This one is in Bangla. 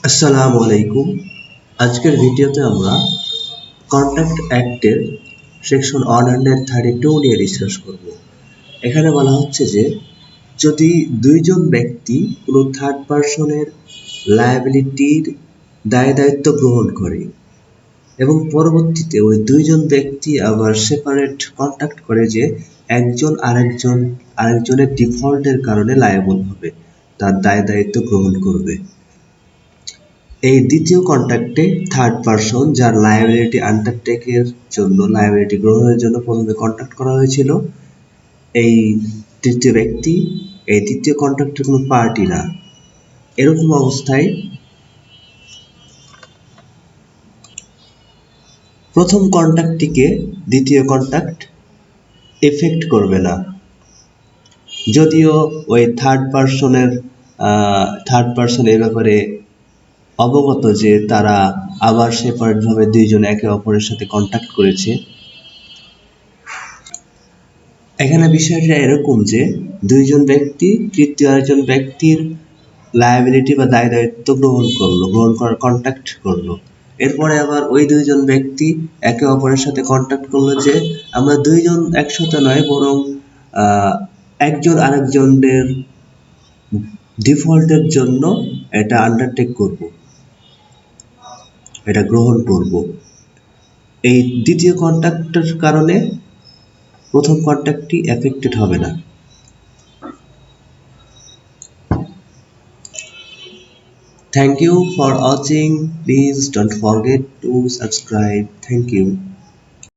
আসসালামু আলাইকুম। আজকের ভিডিওতে আমরা কন্ট্রাক্ট অ্যাক্টের সেকশন 132 নিয়ে ডিসকাস করব। এখানে বলা হচ্ছে যে যদি দুইজন ব্যক্তি কোনো থার্ড পারসনের লায়াবিলিটির দায়-দায়িত্ব গ্রহণ করে এবং পরবর্তীতে ওই দুইজন ব্যক্তি আবার সেপারেট কন্ট্রাক্ট করে যে একজন আরেকজনের ডিফল্টের কারণে লায়াবল হবে, তার দায়-দায়িত্ব গ্রহণ করবে। এই দ্বিতীয় কন্ট্রাক্টে থার্ড পারসন যার লায়াবিলিটি আন্ডারটেকের জন্য লায়াবিলিটি গ্রহণের জন্য প্রথমে কন্ট্রাক্ট করা হয়েছিল, এই তৃতীয় ব্যক্তি এই তৃতীয় কন্ট্রাক্টের কোনো পার্টি না। এরকম অবস্থায় প্রথম কন্ট্রাক্টটিকে দ্বিতীয় কন্ট্রাক্ট এফেক্ট করবে না, যদিও ওই থার্ড পারসন এই ব্যাপারে অবগত যে তারা আবার সেপারেটভাবে দুইজন একে অপরের সাথে কন্ট্যাক্ট করেছে। এখানে বিষয়টা এরকম যে দুইজন ব্যক্তি তৃতীয় আরেকজন ব্যক্তির লায়াবিলিটি বা দায় দায়িত্ব গ্রহণ করার কন্ট্যাক্ট করলো। এরপরে আবার ওই দুইজন ব্যক্তি একে অপরের সাথে কন্ট্যাক্ট করলো যে আমরা দুইজন একসাথে নয়, বরং একজন আরেকজনের ডিফল্টের জন্য এটা আন্ডারটেক করব, এটা গ্রহণ করব। এই দ্বিতীয় কন্ট্রাক্টের কারণে প্রথম কন্ট্রাক্টটি এফেক্টেড হবে না। Thank you for watching. Please don't forget to subscribe. Thank you.